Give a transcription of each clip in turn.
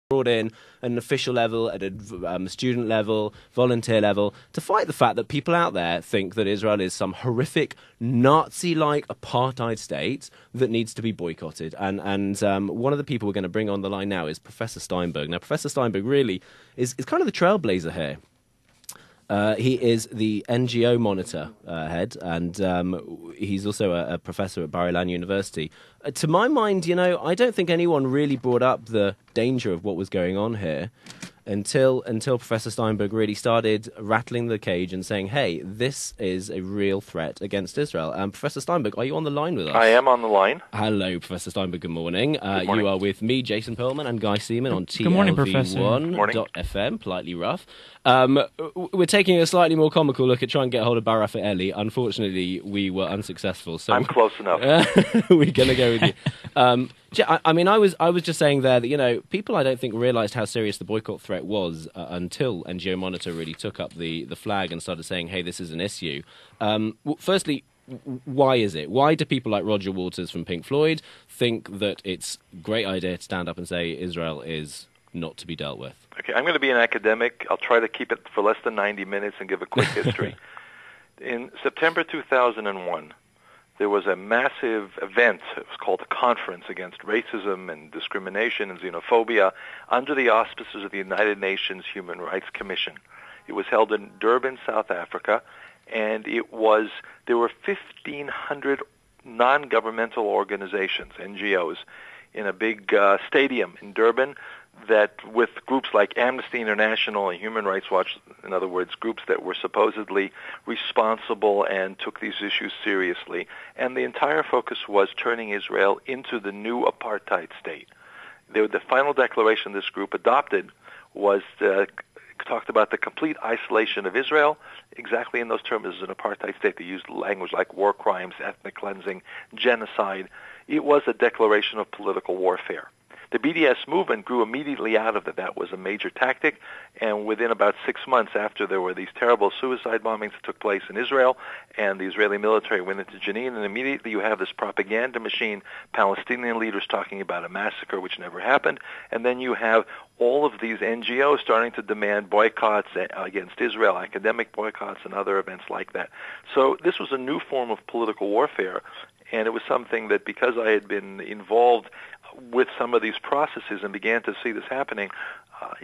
brought in at an official level, at a student level, volunteer level, to fight the fact that people out there think that Israel is some horrific Nazi-like apartheid state that needs to be boycotted. And one of the people we're going to bring on the line now is Professor Steinberg. Now, Professor Steinberg really is kind of the trailblazer here. He is the NGO Monitor head, and he's also a professor at Bar-Ilan University. To my mind, I don't think anyone really brought up the danger of what was going on here until Professor Steinberg really started rattling the cage and saying, hey, this is a real threat against Israel. Professor Steinberg, are you on the line with us? I am on the line. Hello, Professor Steinberg. Good morning. Good morning. You are with me, Jason Perlman, and Guy Seaman on tlv1.fm, politely rough. We're taking a slightly more comical look at trying to get hold of Barafat Eli. Unfortunately, we were unsuccessful. So I'm close enough. We're going to go with you. I mean, I was just saying there that, people I don't think realised how serious the boycott threat was until NGO Monitor really took up the flag and started saying, hey, this is an issue. Firstly, why is it? Why do people like Roger Waters from Pink Floyd think that it's a great idea to stand up and say Israel is not to be dealt with? Okay, I'm going to be an academic. I'll try to keep it for less than 90 minutes and give a quick history. In September 2001, there was a massive event. It was called a Conference Against Racism and Discrimination and Xenophobia under the auspices of the United Nations Human Rights Commission. It was held in Durban, South Africa, and there were 1,500 non-governmental organizations, NGOs, in a big stadium in Durban that with groups like Amnesty International and Human Rights Watch, in other words, groups that were supposedly responsible and took these issues seriously. And the entire focus was turning Israel into the new apartheid state. The final declaration this group adopted was talked about the complete isolation of Israel, exactly in those terms as an apartheid state. They used language like war crimes, ethnic cleansing, genocide. It was a declaration of political warfare. The BDS movement grew immediately out of that. That was a major tactic, and within about 6 months after there were these terrible suicide bombings that took place in Israel, and the Israeli military went into Jenin, and immediately you have this propaganda machine, Palestinian leaders talking about a massacre which never happened, and then you have all of these NGOs starting to demand boycotts against Israel, academic boycotts and other events like that. So this was a new form of political warfare, and it was something that because I had been involved with some of these processes and began to see this happening,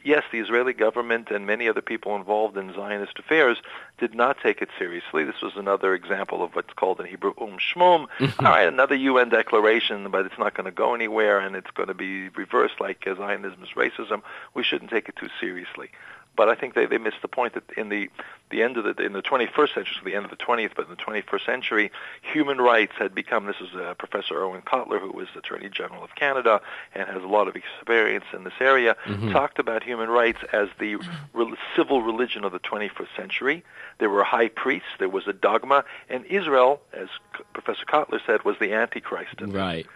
yes, the Israeli government and many other people involved in Zionist affairs did not take it seriously. This was another example of what's called in Hebrew Shmum. All right, another UN declaration, but it's not going to go anywhere, and it's going to be reversed like Zionism is racism. We shouldn't take it too seriously. But I think they missed the point that in the end of in the 21st century, so the end of the 20th, but in the 21st century, human rights had become. This is Professor Erwin Kotler, who was Attorney General of Canada and has a lot of experience in this area, talked about human rights as the civil religion of the 21st century. There were high priests, there was a dogma, and Israel, as Professor Kotler said, was the Antichrist. Right.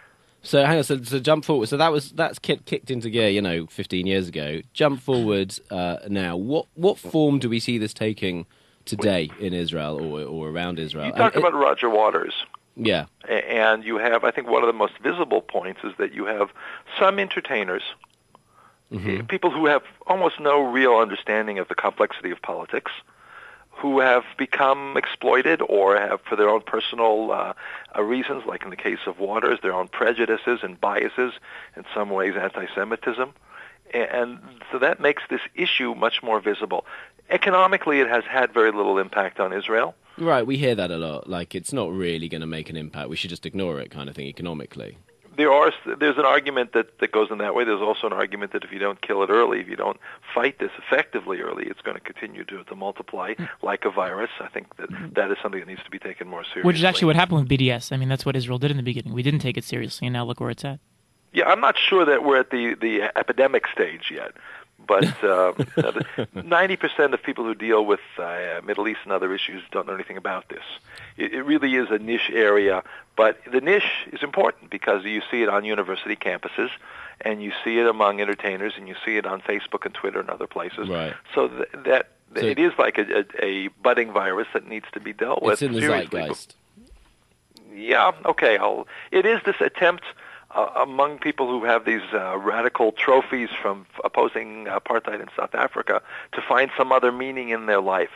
So hang on, so jump forward. So that's kicked into gear, 15 years ago. Jump forward now. What form do we see this taking today in Israel or around Israel? You talked about Roger Waters. Yeah. And you have, I think one of the most visible points is that you have some entertainers, people who have almost no real understanding of the complexity of politics, who have become exploited or have, for their own personal reasons, like in the case of Waters, their own prejudices and biases, in some ways anti-Semitism. And so that makes this issue much more visible. Economically, it has had very little impact on Israel. Right, we hear that a lot, like it's not really going to make an impact. We should just ignore it kind of thing economically. There's an argument that goes in that way. There's also an argument that if you don't kill it early, if you don't fight this effectively early, it's going to continue to multiply like a virus. I think that is something that needs to be taken more seriously. Which is actually what happened with BDS. I mean, that's what Israel did in the beginning. We didn't take it seriously, and now look where it's at. Yeah, I'm not sure that we're at the epidemic stage yet. But 90% of people who deal with Middle East and other issues don't know anything about this. It really is a niche area, but the niche is important because you see it on university campuses, and you see it among entertainers, and you see it on Facebook and Twitter and other places. Right. So it is like a budding virus that needs to be dealt with seriously. It's in the zeitgeist. Yeah, okay. It is this attempt among people who have these radical trophies from opposing apartheid in South Africa to find some other meaning in their life.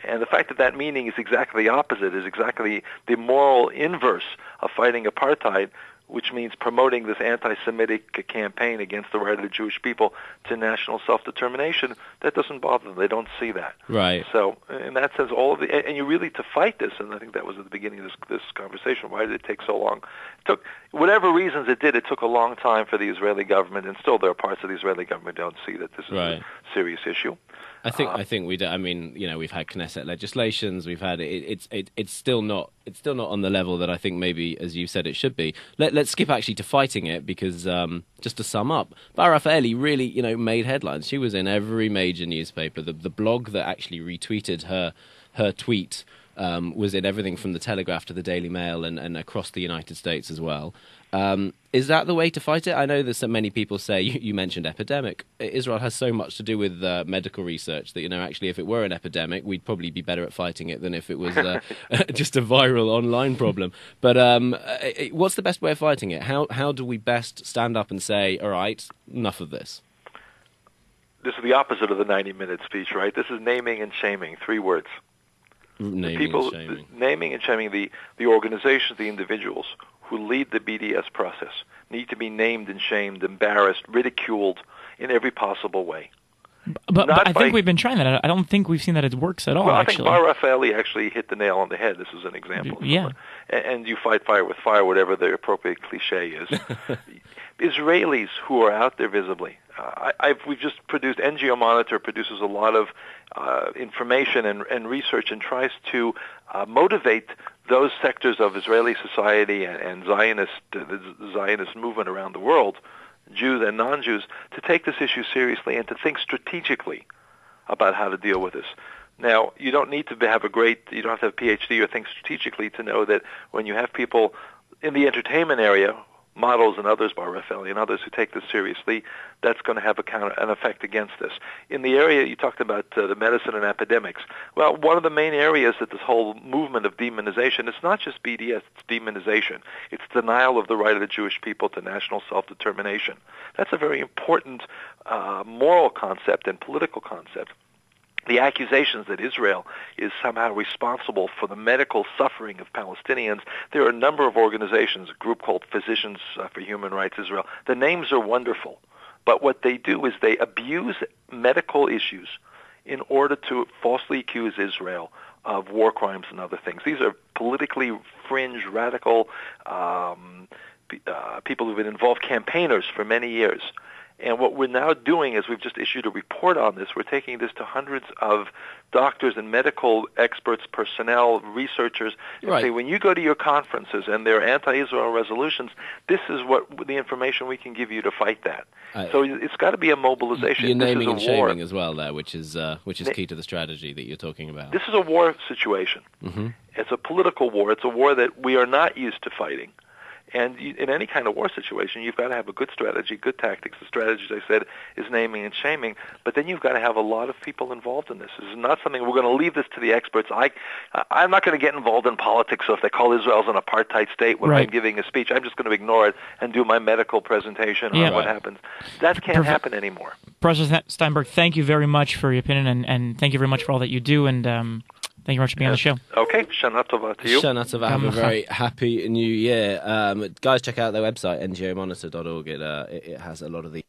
And the fact that that meaning is exactly the opposite, is exactly the moral inverse of fighting apartheid, which means promoting this anti-Semitic campaign against the right of the Jewish people to national self-determination, that doesn't bother them. They don't see that. Right. So in that sense, and you really, to fight this, and I think that was at the beginning of this conversation, why did it take so long? It took, whatever reasons it did, it took a long time for the Israeli government, and still there are parts of the Israeli government who don't see that this is a serious issue. I think we do. I mean, we've had Knesset legislations. We've had it's still not on the level that I think maybe, as you said, it should be. Let's skip actually to fighting it, because just to sum up, Bar Raffaeli really made headlines. She was in every major newspaper. The blog that actually retweeted her tweet was in everything from the Telegraph to the Daily Mail and across the United States as well. Is that the way to fight it? I know that so many people say, you mentioned epidemic. Israel has so much to do with medical research that, actually if it were an epidemic, we'd probably be better at fighting it than if it was just a viral online problem. But what's the best way of fighting it? How do we best stand up and say, all right, enough of this? This is the opposite of the 90-minute speech, right? This is naming and shaming, 3 words. Naming and shaming the organizations, the individuals who lead the BDS process need to be named and shamed, embarrassed, ridiculed in every possible way. But I think we've been trying that. I don't think we've seen that it works at all, I actually. think Bar Raffaeli actually hit the nail on the head. This is an example. Yeah. And you fight fire with fire, whatever the appropriate cliche is. Israelis who are out there visibly. We've just produced, NGO Monitor produces a lot of information and research and tries to motivate those sectors of Israeli society and the Zionist movement around the world, Jews and non-Jews, to take this issue seriously and to think strategically about how to deal with this. Now, you don't need to have you don't have to have a PhD or think strategically to know that when you have people in the entertainment area, models and others, Bar Raffaeli and others, who take this seriously, that's going to have an effect against this. In the area you talked about, the medicine and epidemics, well, one of the main areas that this whole movement of demonization, it's not just BDS, it's demonization. It's denial of the right of the Jewish people to national self-determination. That's a very important moral concept and political concept. The accusations that Israel is somehow responsible for the medical suffering of Palestinians, there are a number of organizations, a group called Physicians for Human Rights Israel. The names are wonderful, but what they do is they abuse medical issues in order to falsely accuse Israel of war crimes and other things. These are politically fringe, radical people who've been involved, campaigners for many years. And what we're now doing is we've just issued a report on this. We're taking this to hundreds of doctors and medical experts, personnel, researchers, and say, when you go to your conferences and there are anti-Israel resolutions, this is what the information we can give you to fight that. So it's got to be a mobilization. You're naming and shaming as well there, which is key to the strategy that you're talking about. This is a war situation. Mm-hmm. It's a political war. It's a war that we are not used to fighting. And in any kind of war situation, you've got to have a good strategy, good tactics. The strategy, as I said, is naming and shaming. But then you've got to have a lot of people involved in this. This is not something we're going to leave this to the experts. I'm not going to get involved in politics. So if they call Israel an apartheid state when I'm giving a speech, I'm just going to ignore it and do my medical presentation on what happens. That can't happen anymore. Professor Steinberg, thank you very much for your opinion, and thank you very much for all that you do. And thank you very much for being on the show. Okay. Shana Tova to you. Shana Tova. Have a very happy new year. Guys, check out their website, ngomonitor.org. It has a lot of the